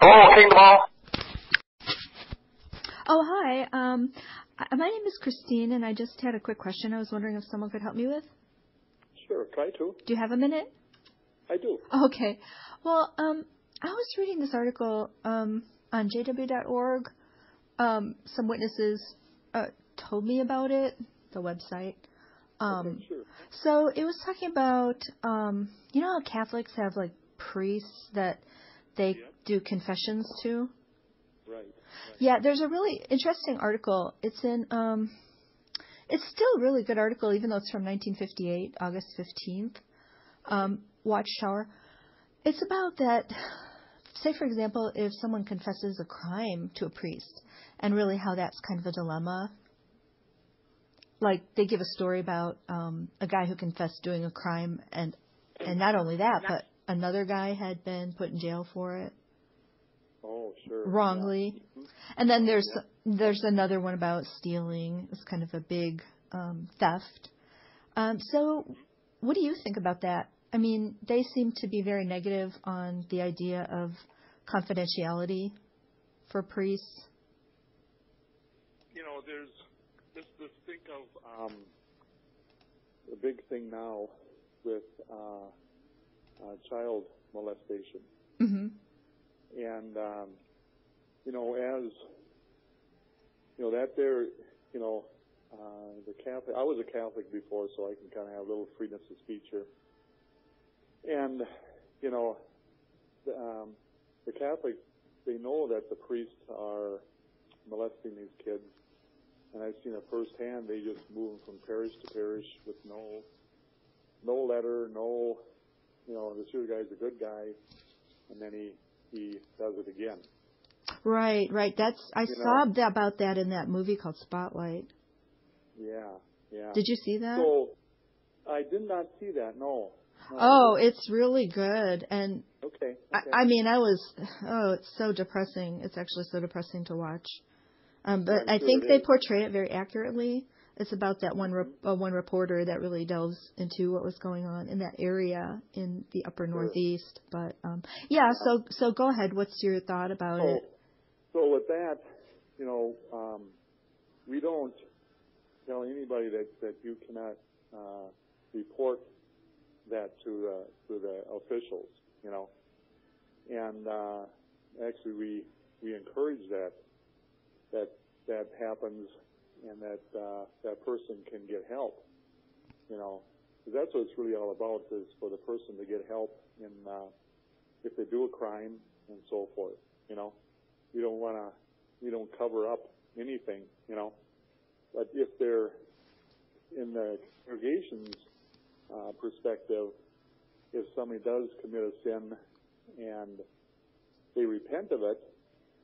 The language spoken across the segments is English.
Hello, Kingdom Hall. Oh, hi. My name is Christine, and I just had a quick question I was wondering if someone could help me with. Sure, try to. Do you have a minute? I do. Okay. Well, I was reading this article on jw.org. Some witnesses told me about it, the website. Okay, sure. So it was talking about, you know how Catholics have, like, priests that they do confessions to? Right. Yeah, there's a really interesting article. It's in, it's still a really good article, even though it's from 1958, August 15th, Watchtower. It's about that, say, for example, if someone confesses a crime to a priest, and really how that's kind of a dilemma. Like, they give a story about a guy who confessed doing a crime, and not only that, but another guy had been put in jail for it. Oh, sure. Wrongly. Yeah. And then there's another one about stealing. It's kind of a big theft. So what do you think about that? I mean, they seem to be very negative on the idea of confidentiality for priests. You know, there's this think of the big thing now with child molestation. Mm-hmm. And, you know, as, you know, that there, you know, the Catholic, I was a Catholic before, so I can kind of have a little freedom of speech here. And, you know, the Catholics, they know that the priests are molesting these kids. And I've seen it firsthand. They just move them from parish to parish with no letter, no, you know, this other guy's a good guy, and then he does it again. Right. I saw about that in that movie called Spotlight. Yeah. Did you see that? So, I did not see that, no. Oh, it's really good. And okay. I mean, it's so depressing. It's actually so depressing to watch. But I think they portray it very accurately. It's about that one reporter that really delves into what was going on in that area in the upper Northeast. But so go ahead. What's your thought about it? So with that, you know, we don't tell anybody that you cannot report that to the officials, you know. And actually, we encourage that happens, and that person can get help, you know, because that's what it's really all about, is for the person to get help in if they do a crime and so forth, you know. We don't cover up anything, you know. But if they're in the congregation's perspective, if somebody does commit a sin and they repent of it,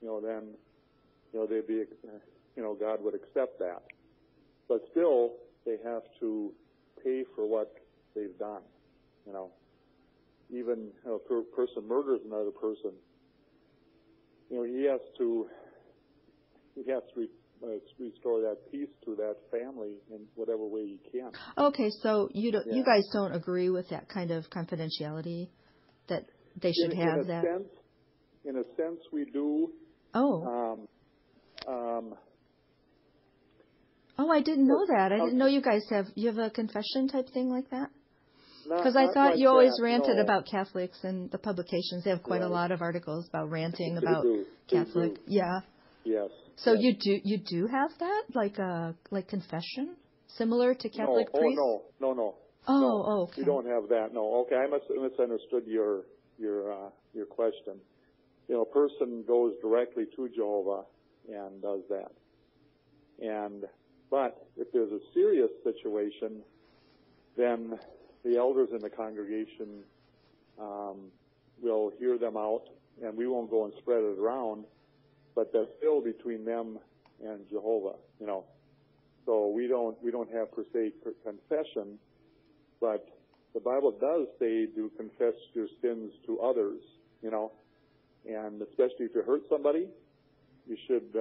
you know, then, you know, they'd be, you know, God would accept that. But still, they have to pay for what they've done, you know. Even if a person murders another person, you know, he has to restore that peace to that family in whatever way he can. Okay, so you guys don't agree with that kind of confidentiality, that they should have that? In a sense, we do. Oh. I didn't know that. I didn't know you guys have a confession type thing like that? Because I thought you always ranted about Catholics in the publications. They have quite a lot of articles about ranting about Catholic. Yeah. Yes. So you do have that, like confession, similar to Catholic priests? No. Oh, okay. We don't have that. No. Okay, I misunderstood your question. You know, a person goes directly to Jehovah and does that. But if there's a serious situation, then the elders in the congregation will hear them out, and we won't go and spread it around, but that's still between them and Jehovah, you know. So we don't have per se confession, but the Bible does say to confess your sins to others, you know, and especially if you hurt somebody, you should,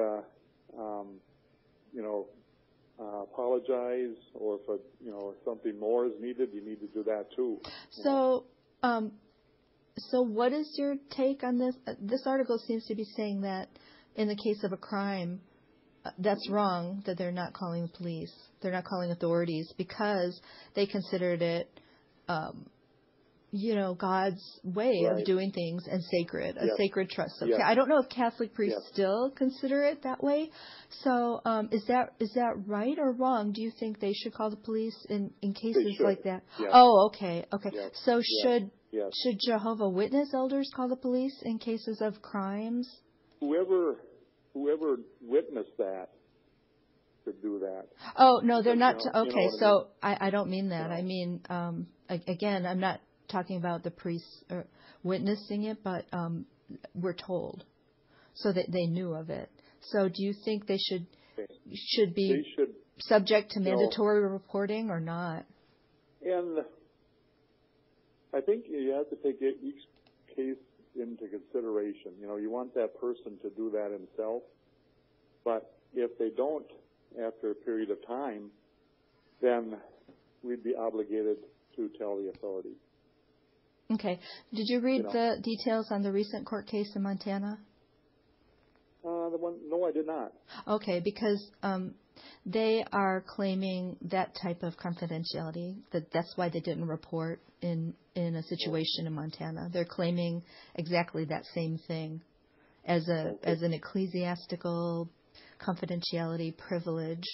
you know, apologize, or if something more is needed, you need to do that too. So, So what is your take on this? This article seems to be saying that in the case of a crime, that's wrong, that they're not calling the police. They're not calling authorities because they considered it, God's way of doing things and sacred, a sacred trust. So I don't know if Catholic priests still consider it that way. So is that right or wrong? Do you think they should call the police in cases like that? Yeah. Oh, okay. Yeah. So should Jehovah Witness elders call the police in cases of crimes? Whoever witnessed that should do that. Oh, no, they're not. Okay, so I don't mean that. I mean, again, I'm not talking about the priests witnessing it, but we're told so that they knew of it. So do you think they should be subject to mandatory reporting or not? And I think you have to take each case into consideration. You want that person to do that himself, but if they don't after a period of time, then we'd be obligated to tell the authorities. Okay. Did you read the details on the recent court case in Montana? No, I did not. Okay, because they are claiming that type of confidentiality. That's why they didn't report in a situation in Montana. They're claiming exactly that same thing as an ecclesiastical confidentiality privilege,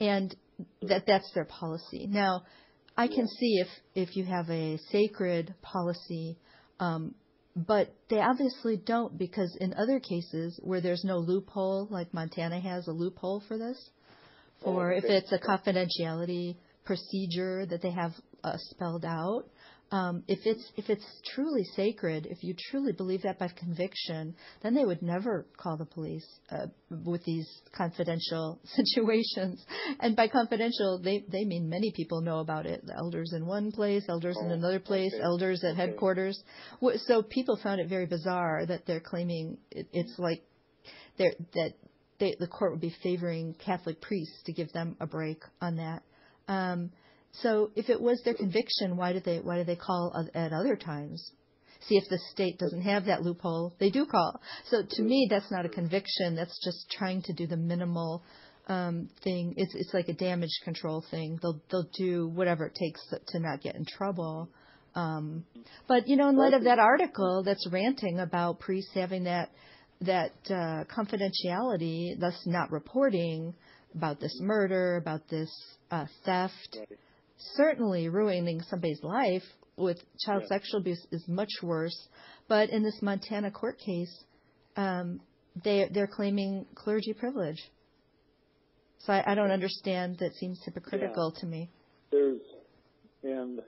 and that's their policy. Now, I can see if you have a sacred policy, but they obviously don't, because in other cases where there's no loophole, like Montana has a loophole for this, or if it's a confidentiality procedure that they have spelled out, if it's truly sacred, if you truly believe that by conviction, then they would never call the police with these confidential situations. And by confidential, they mean many people know about it. The elders in one place, elders in another place, elders at headquarters. So people found it very bizarre that they're claiming it's like the court would be favoring Catholic priests to give them a break on that. So if it was their conviction, why do they call at other times? See, if the state doesn't have that loophole, they do call. So to me, that's not a conviction. That's just trying to do the minimal thing. It's like a damage control thing. They'll do whatever it takes to not get in trouble. But in light of that article that's ranting about priests having that confidentiality, thus not reporting about this murder, about this theft. Certainly ruining somebody's life with child sexual abuse is much worse. But in this Montana court case, they're claiming clergy privilege. So I don't understand. That seems hypocritical to me. And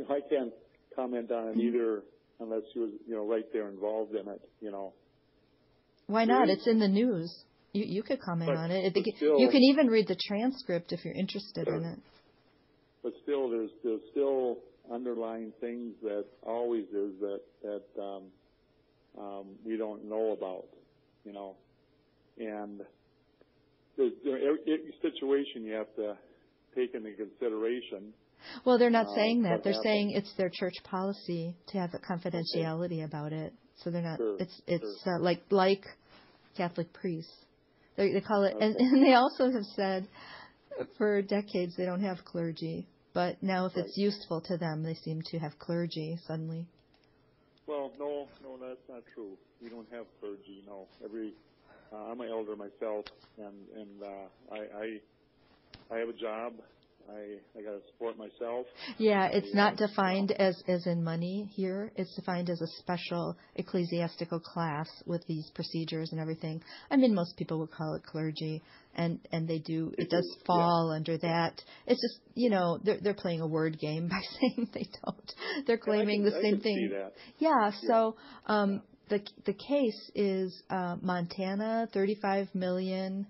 I can't comment on it either unless you were right there involved in it. Why not? It's in the news. You could comment on it. You can even read the transcript if you're interested in it. But still, there's still underlying things that always is that we don't know about, And every situation you have to take into consideration. Well, they're not saying that. They're saying it's their church policy to have a confidentiality about it. So they're not. Sure. It's like Catholic priests. They call it, and they also have said for decades they don't have clergy, but now if it's useful to them, they seem to have clergy suddenly. Well, no, that's not true. We don't have clergy. No, I'm an elder myself, and I have a job. I got to support myself. Yeah, it's not defined as in money here. It's defined as a special ecclesiastical class with these procedures and everything. I mean, most people would call it clergy, and they do. It does fall under that. It's just, they're playing a word game by saying they don't. They're claiming the same thing. See that. Yeah. So the case is Montana, 35 million.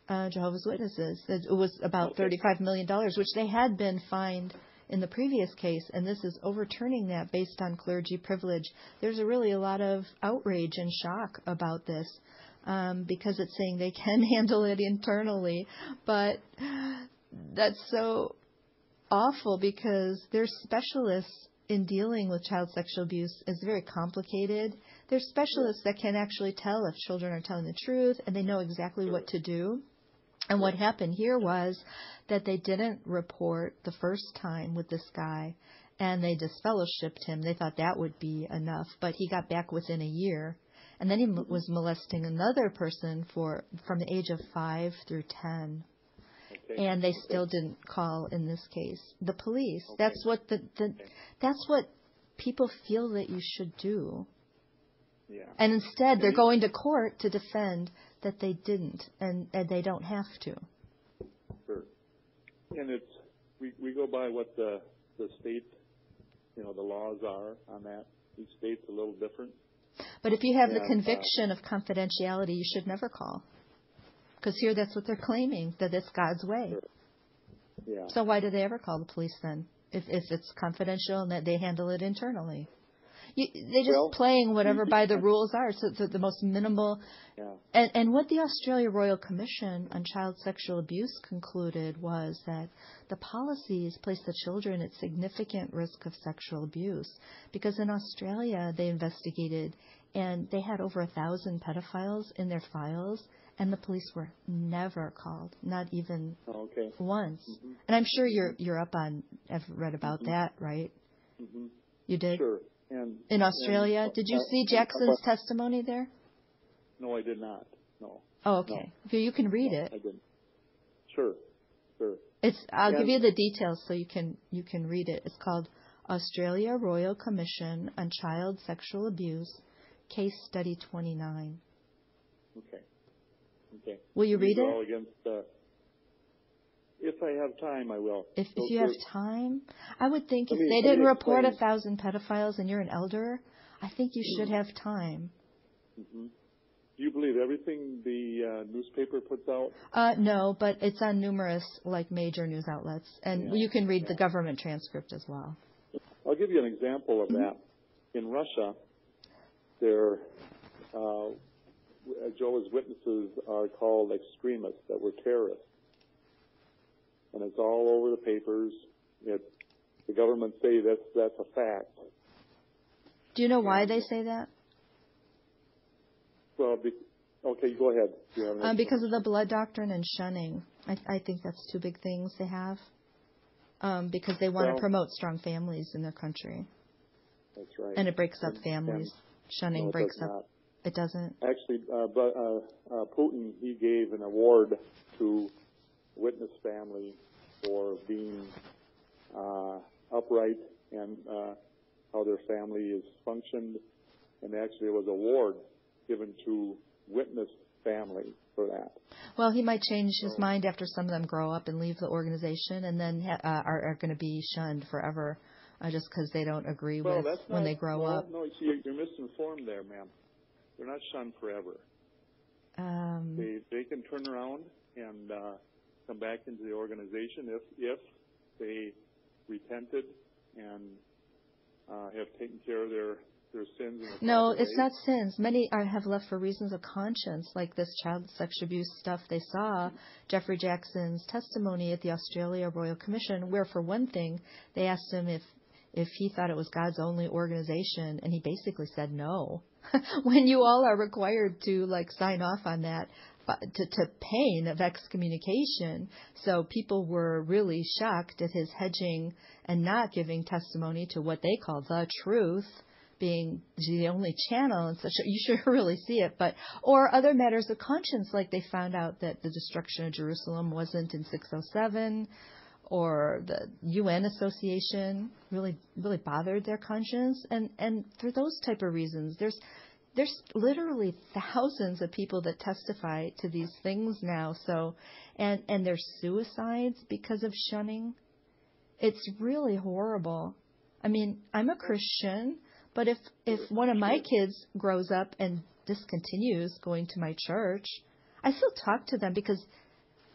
Jehovah's Witnesses. It was about $35 million, which they had been fined in the previous case, and this is overturning that based on clergy privilege. There's really a lot of outrage and shock about this because it's saying they can handle it internally, but that's so awful because they're specialists in dealing with child sexual abuse is very complicated. There's specialists that can actually tell if children are telling the truth, and they know exactly what to do. And what happened here was that they didn't report the first time with this guy, and they disfellowshipped him. They thought that would be enough, but he got back within a year. And then he was molesting another person from the age of 5 through 10. Okay. And they still didn't call, in this case, the police. Okay. That's what people feel that you should do. Yeah. And instead, they're going to court to defend that they didn't, and they don't have to. Sure. And we go by what the state, the laws are on that. Each state's a little different. But if you have the conviction of confidentiality, you should never call. Because here that's what they're claiming, that it's God's way. Sure. Yeah. So why do they ever call the police then, if it's confidential and that they handle it internally? They're just playing whatever by the rules are, so it's the most minimal. Yeah. And what the Australia Royal Commission on Child Sexual Abuse concluded was that the policies place the children at significant risk of sexual abuse, because in Australia they investigated and they had over 1,000 pedophiles in their files, and the police were never called, not even once. Mm-hmm. And I'm sure you're up on, I've read about that, right? Mm-hmm. You did? Sure. In Australia, did you see Jackson's testimony there? No, I did not. No. Oh, okay. No. You can read it. I didn't. Sure. I'll give you the details so you can read it. It's called Australia Royal Commission on Child Sexual Abuse, Case Study 29. Okay. Will you read it? All against, if I have time, I will. If you have time, I would think if they didn't report 1,000 pedophiles and you're an elder, I think you should have time. Mm-hmm. Do you believe everything the newspaper puts out? No, but it's on numerous major news outlets, and you can read the government transcript as well. I'll give you an example of that. In Russia, their Jehovah's Witnesses are called extremists, that were terrorists. And it's all over the papers. The government say that's a fact. Do you know why they say that? Well, okay, go ahead. Because of the blood doctrine and shunning. I think that's two big things they have. Because they want to promote strong families in their country. That's right. And it breaks up families. Shunning breaks up. It doesn't? Actually, Putin, he gave an award to Witness family for being upright and how their family is functioned. And actually, it was an award given to Witness family for that. Well, he might change his mind after some of them grow up and leave the organization, and then are going to be shunned forever just because they don't agree with when they grow up. No, you're misinformed there, ma'am. They're not shunned forever. They can turn around and come back into the organization if they repented and have taken care of their sins. No, it's not sins. Many have left for reasons of conscience, like this child sexual abuse stuff they saw, Jeffrey Jackson's testimony at the Australia Royal Commission, where, for one thing, they asked him if he thought it was God's only organization, and he basically said no. When you all are required to sign off on that to pain of excommunication. So people were really shocked at his hedging and not giving testimony to what they call the truth, being the only channel, and such. You should really see it. Or other matters of conscience, like they found out that the destruction of Jerusalem wasn't in 607, or the UN Association really bothered their conscience, and for those type of reasons, there's literally thousands of people that testify to these things now. So, and there's suicides because of shunning. It's really horrible. I mean, I'm a Christian, but if one of my kids grows up and discontinues going to my church, I still talk to them because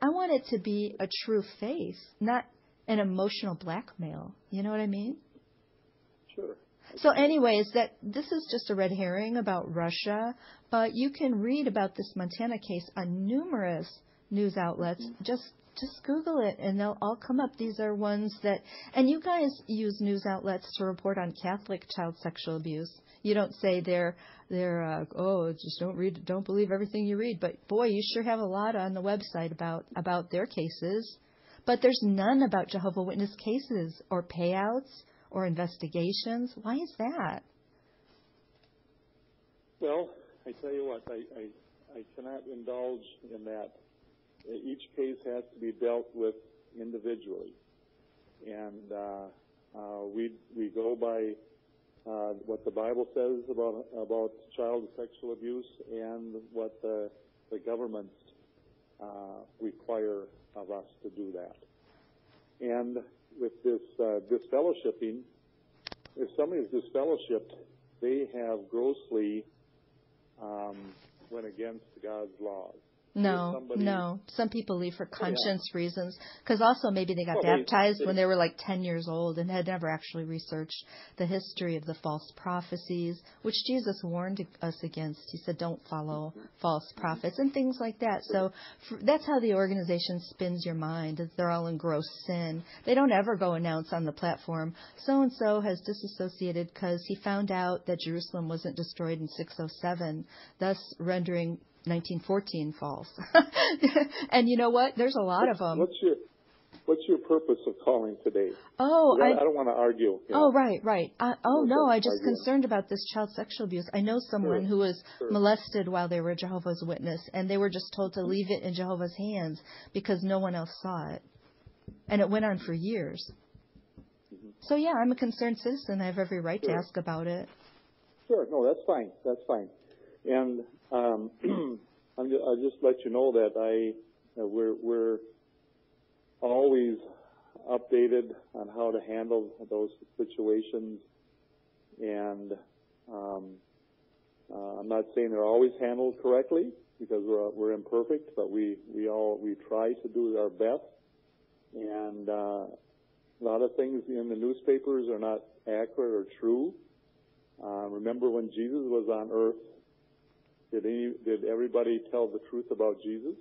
I want it to be a true faith, not an emotional blackmail. You know what I mean? Sure. So anyways, this is just a red herring about Russia, but you can read about this Montana case on numerous news outlets. Just Just Google it, and they'll all come up. These are ones that, and you guys use news outlets to report on Catholic child sexual abuse. You don't say they're just don't believe everything you read. But boy, you sure have a lot on the website about their cases. But there's none about Jehovah's Witness cases or payouts or investigations. Why is that? Well, I tell you what, I cannot indulge in that. Each case has to be dealt with individually, and we go by what the Bible says about child sexual abuse and what the governments require of us to do that. And with this disfellowshipping, if somebody is disfellowshipped, they have grossly went against God's laws. No. Some people leave for conscience reasons, because also maybe they got baptized when they were like 10 years old and had never actually researched the history of the false prophecies, which Jesus warned us against. He said, don't follow false prophets and things like that. So that's how the organization spins your mind, is they're all in gross sin. They don't ever go announce on the platform, so-and-so has disassociated because he found out that Jerusalem wasn't destroyed in 607, thus rendering 1914 false. And you know what? There's a lot of them. What's your purpose of calling today? Oh, I don't want to argue. Oh, right. I'm just concerned about this child sexual abuse. I know someone who was molested while they were a Jehovah's Witness, and they were just told to leave it in Jehovah's hands because no one else saw it. And it went on for years. So, yeah, I'm a concerned citizen. I have every right to ask about it. Sure. No, that's fine. And I'll just let you know that we're always updated on how to handle those situations, and I'm not saying they're always handled correctly because we're imperfect, but we try to do our best. And a lot of things in the newspapers are not accurate or true. Remember when Jesus was on earth? Did everybody tell the truth about Jesus?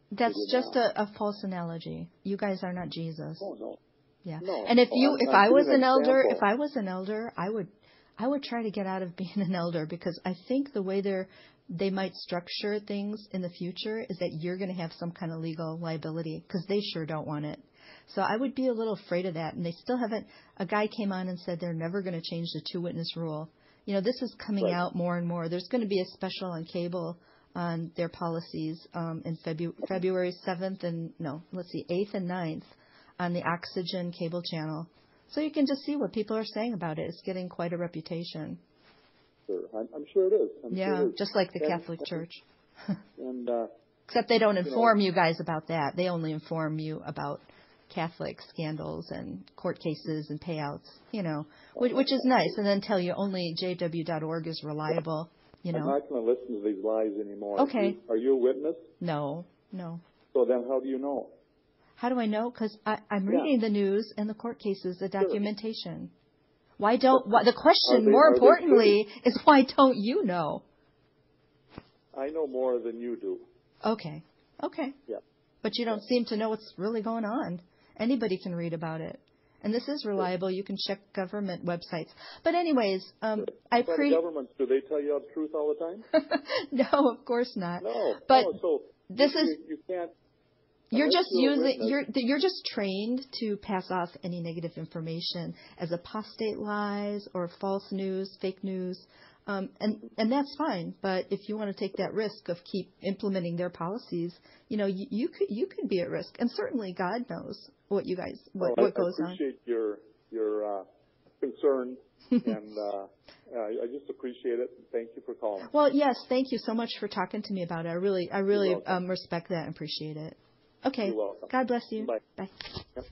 That's just a false analogy. You guys are not Jesus. Oh no. Yeah. No. And if I was an elder, I would try to get out of being an elder, because I think the way they might structure things in the future is that you're going to have some kind of legal liability, because they sure don't want it. So I would be a little afraid of that. And they still haven't. A guy came on and said they're never going to change the 2-witness rule. You know, this is coming out more and more. There's going to be a special on cable on their policies in February 7th and 8th and 9th on the Oxygen cable channel. So you can just see what people are saying about it. It's getting quite a reputation. Sure. I'm sure it is. Sure it is. Just like the Catholic Church. And except they don't inform you guys about that. They only inform you about Catholic scandals and court cases and payouts, which is nice, and then tell you only jw.org is reliable, I'm not going to listen to these lies anymore. Okay. Are you a witness? No. So then how do you know? How do I know? Because I'm reading the news and the court cases, the documentation. The question, more importantly, is why don't you know? I know more than you do. Okay. Yeah. But you don't seem to know what's really going on. Anybody can read about it. And this is reliable. You can check government websites. But anyways, the governments, do they tell you the truth all the time? No, of course not. No. But so this you can't. You're just trained to pass off any negative information as apostate lies or false news, fake news. And that's fine, but if you want to take that risk of keep implementing their policies, you could be at risk. And certainly God knows what you guys what goes on. I appreciate your concern, and I just appreciate it. Thank you for calling. Well, yes, thank you so much for talking to me about it. I really respect that and appreciate it. Okay. You're welcome. God bless you. Bye. Bye. Yep.